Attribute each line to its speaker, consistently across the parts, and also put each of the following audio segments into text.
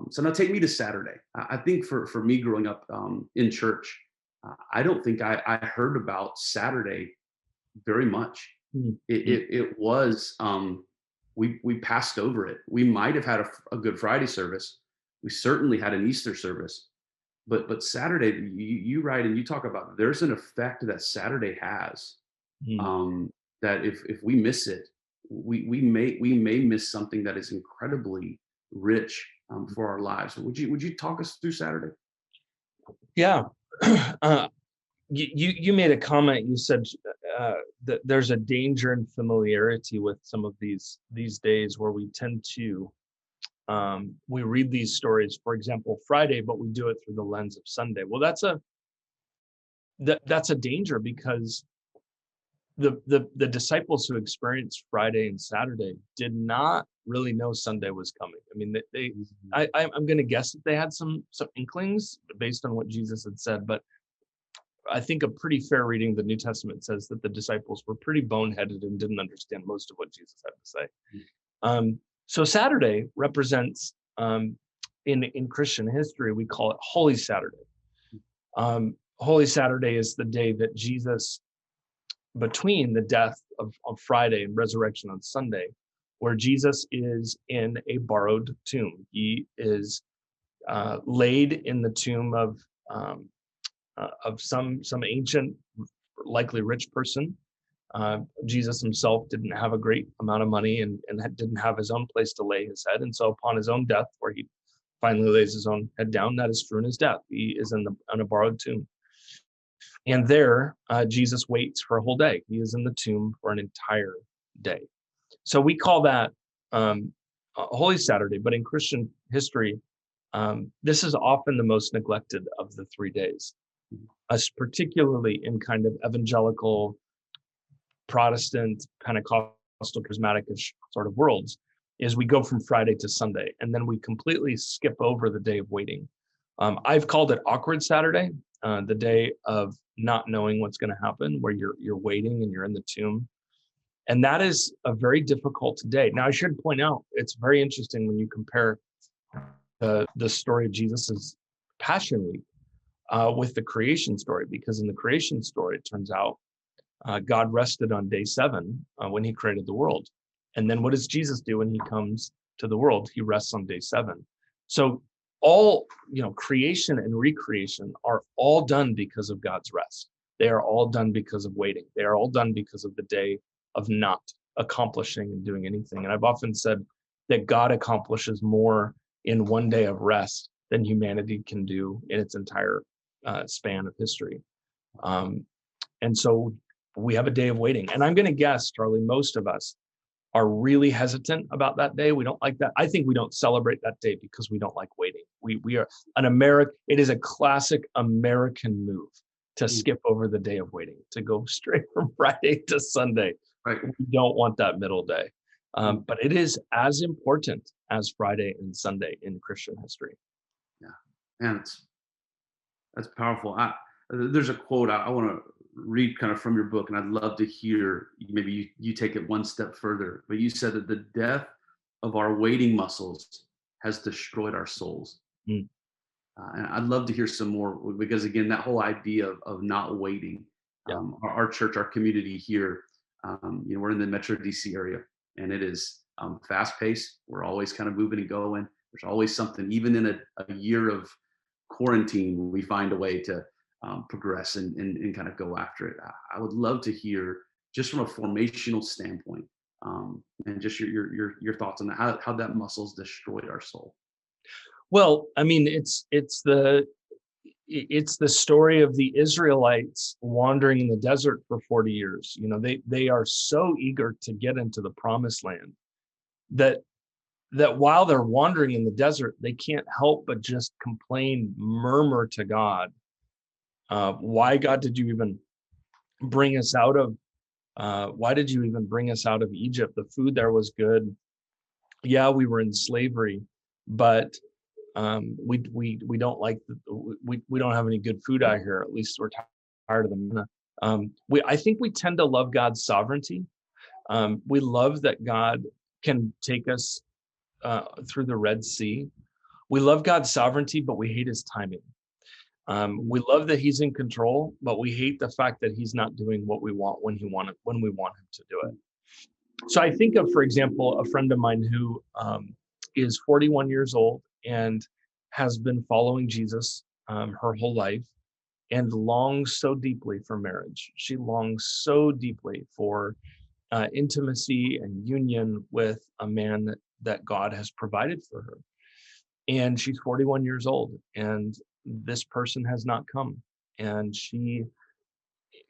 Speaker 1: So now take me to Saturday. I think for me growing up in church, I don't think I heard about Saturday very much.
Speaker 2: Mm,
Speaker 1: It was we passed over it. We might have had a Good Friday service. We certainly had an Easter service, but Saturday, you write and you talk about there's an effect that Saturday has,
Speaker 2: mm.
Speaker 1: that if we miss it, we may miss something that is incredibly rich for our lives. Would you talk us through Saturday?
Speaker 2: Yeah. uh, you made a comment. You said that there's a danger and familiarity with some of these days where we tend to we read these stories, for example, Friday, but we do it through the lens of Sunday. Well, that's a danger, because the disciples who experienced Friday and Saturday did not really know Sunday was coming. I mean, I'm going to guess that they had some inklings based on what Jesus had said, but I think a pretty fair reading of the New Testament says that the disciples were pretty boneheaded and didn't understand most of what Jesus had to say. So Saturday represents, in Christian history, we call it Holy Saturday. Holy Saturday is the day that Jesus, between the death of Friday and resurrection on Sunday, where Jesus is in a borrowed tomb. He is laid in the tomb of some ancient, likely rich person. Jesus himself didn't have a great amount of money and didn't have his own place to lay his head. And so upon his own death, where he finally lays his own head down, that is true in his death. He is in a borrowed tomb. And there, Jesus waits for a whole day. He is in the tomb for an entire day. So we call that Holy Saturday. But in Christian history, this is often the most neglected of the 3 days, particularly in kind of evangelical, Protestant, Pentecostal, charismatic-ish sort of worlds, is we go from Friday to Sunday, and then we completely skip over the day of waiting. I've called it awkward Saturday, the day of not knowing what's going to happen, where you're waiting and you're in the tomb. And that is a very difficult day. Now, I should point out, it's very interesting when you compare the story of Jesus's Passion Week with the creation story, because in the creation story, it turns out God rested on day 7 when he created the world. And then what does Jesus do when he comes to the world? He rests on day 7. So all, creation and recreation are all done because of God's rest. They are all done because of waiting. They are all done because of the day of not accomplishing and doing anything. And I've often said that God accomplishes more in one day of rest than humanity can do in its entire span of history. And so we have a day of waiting. And I'm going to guess, Charlie, most of us are really hesitant about that day. We don't like that. I think we don't celebrate that day because we don't like waiting. We are it is a classic American move to skip over the day of waiting, to go straight from Friday to Sunday.
Speaker 1: Right.
Speaker 2: We don't want that middle day. But it is as important as Friday and Sunday in Christian history.
Speaker 1: Yeah, and that's powerful. There's a quote I want to read kind of from your book, and I'd love to hear, maybe you take it one step further. But you said that the death of our waiting muscles has destroyed our souls. And I'd love to hear some more, because again, that whole idea of not waiting.
Speaker 2: Yeah.
Speaker 1: Our church, our community here, we're in the Metro DC area, and it is fast paced. We're always kind of moving and going. There's always something. Even in a year of quarantine, we find a way to progress and kind of go after it. I would love to hear, just from a formational standpoint, and just your thoughts on that, how that muscle's destroyed our soul.
Speaker 2: Well, I mean, it's the story of the Israelites wandering in the desert for 40 years. They are so eager to get into the promised land that while they're wandering in the desert, they can't help but just complain, murmur to God. Why, God, did you even bring us out of Egypt? The food there was good. Yeah, we were in slavery, but we don't like we don't have any good food out here. At least we're tired of the manna. I think we tend to love God's sovereignty. We love that God can take us through the Red Sea. We love God's sovereignty, but we hate his timing. We love that he's in control, but we hate the fact that he's not doing what we want when we want him to do it. So I think of, for example, a friend of mine who is 41 years old and has been following Jesus her whole life and longs so deeply for marriage. She longs so deeply for intimacy and union with a man that God has provided for her. And she's 41 years old, and this person has not come. And she,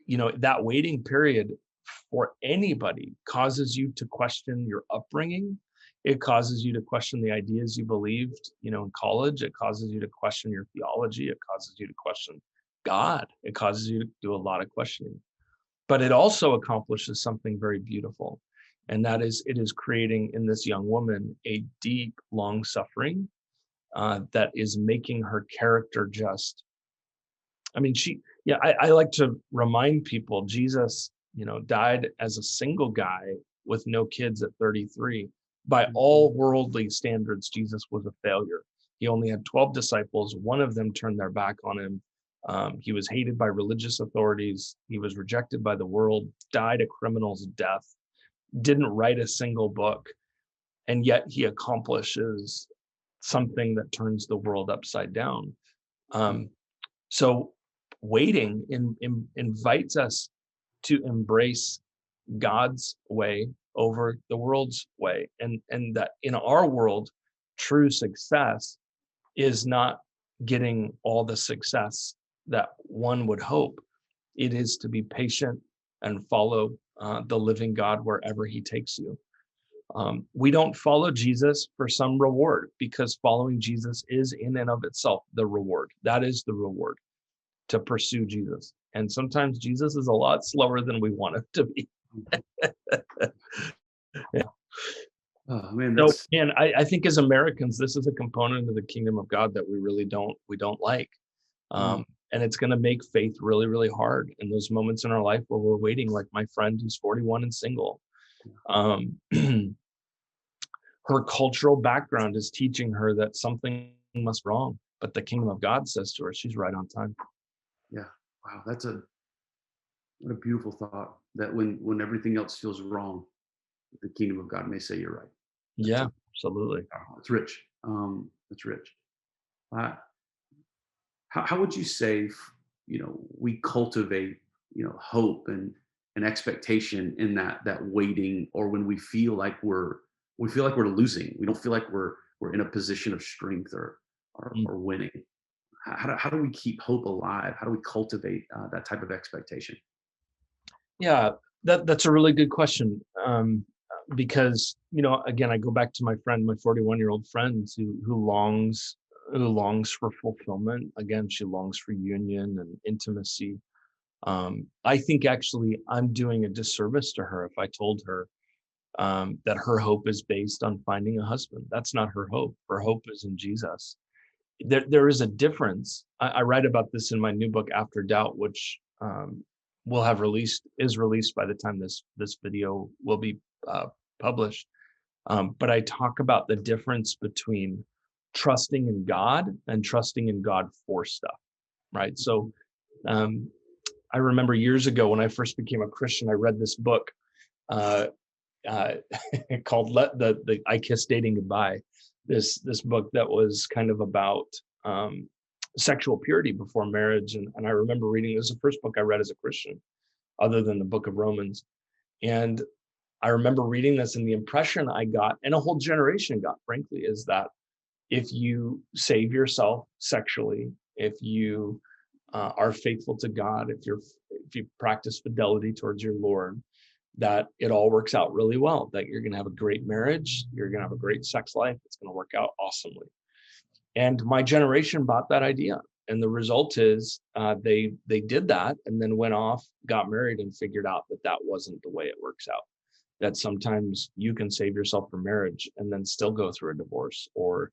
Speaker 2: that waiting period for anybody causes you to question your upbringing. It causes you to question the ideas you believed, in college. It causes you to question your theology. It causes you to question God. It causes you to do a lot of questioning. But it also accomplishes something very beautiful. And that is, it is creating in this young woman a deep, long suffering that is making her character just, I like to remind people, Jesus, died as a single guy with no kids at 33. By all worldly standards, Jesus was a failure. He only had 12 disciples. One of them turned their back on him. He was hated by religious authorities. He was rejected by the world, died a criminal's death, didn't write a single book. And yet he accomplishes something that turns the world upside down. So waiting invites us to embrace God's way over the world's way. And that in our world, true success is not getting all the success that one would hope. It is to be patient and follow the living God wherever he takes you. We don't follow Jesus for some reward, because following Jesus is in and of itself the reward. That is the reward, to pursue Jesus. And sometimes Jesus is a lot slower than we want him to be. Yeah.
Speaker 1: Oh man,
Speaker 2: So,
Speaker 1: that's
Speaker 2: and I think as Americans, this is a component of the kingdom of God that we really don't like. And it's going to make faith really, really hard in those moments in our life where we're waiting, like my friend who's 41 and single. Her cultural background is teaching her that something must be wrong, but the kingdom of God says to her, she's right on time.
Speaker 1: yeah. Wow, what a beautiful thought. That when everything else feels wrong, the kingdom of God may say you're right.
Speaker 2: Yeah, absolutely.
Speaker 1: It's rich. It's rich. Uh, how would you say, we cultivate, hope and expectation in that waiting, or when we feel like we're losing, we don't feel like we're in a position of strength or winning. How do we keep hope alive? How do we cultivate that type of expectation?
Speaker 2: Yeah, that's a really good question. Because, again, I go back to my 41-year-old friend who longs for fulfillment. Again, she longs for union and intimacy. I think actually I'm doing a disservice to her if I told her that her hope is based on finding a husband. That's not her hope. Her hope is in Jesus. There is a difference. I write about this in my new book, After Doubt, which is released by the time this video will be published. But I talk about the difference between trusting in God and trusting in God for stuff, right? So I remember years ago when I first became a Christian, I read this book called the I Kissed Dating Goodbye. This book that was kind of about sexual purity before marriage. And I remember reading, it was the first book I read as a Christian, other than the book of Romans. And I remember reading this, and the impression I got, and a whole generation got, frankly, is that if you save yourself sexually, if you are faithful to God, if you practice fidelity towards your Lord, that it all works out really well, that you're going to have a great marriage, you're going to have a great sex life, it's going to work out awesomely. And my generation bought that idea. And the result is they did that and then went off, got married, and figured out that wasn't the way it works out. That sometimes you can save yourself for marriage and then still go through a divorce, or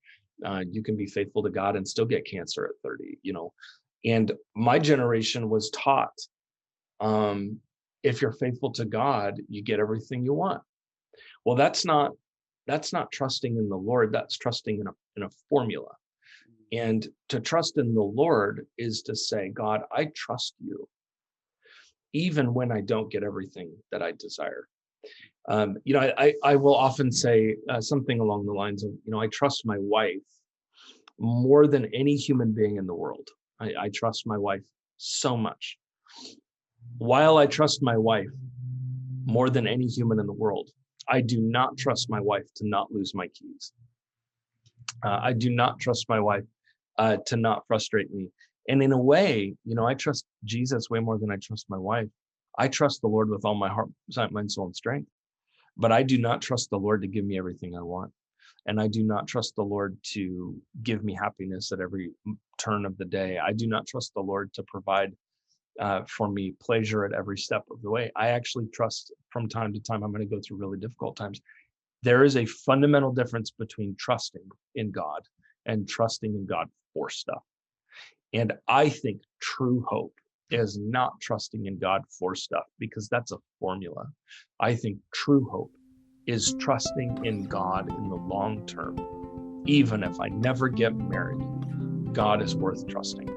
Speaker 2: you can be faithful to God and still get cancer at 30, And my generation was taught, if you're faithful to God, you get everything you want. Well, that's not trusting in the Lord. That's trusting in a formula. And to trust in the Lord is to say, God, I trust you, even when I don't get everything that I desire. I will often say something along the lines of, I trust my wife more than any human being in the world. I trust my wife so much. While I trust my wife more than any human in the world, I do not trust my wife to not lose my keys. I do not trust my wife to not frustrate me. And in a way, I trust Jesus way more than I trust my wife. I trust the Lord with all my heart, mind, soul, and strength. But I do not trust the Lord to give me everything I want. And I do not trust the Lord to give me happiness at every turn of the day. I do not trust the Lord to provide for me pleasure at every step of the way. I actually trust from time to time, I'm going to go through really difficult times. There is a fundamental difference between trusting in God and trusting in God for stuff. And I think true hope is not trusting in God for stuff, because that's a formula. I think true hope is trusting in God in the long term. Even if I never get married, God is worth trusting.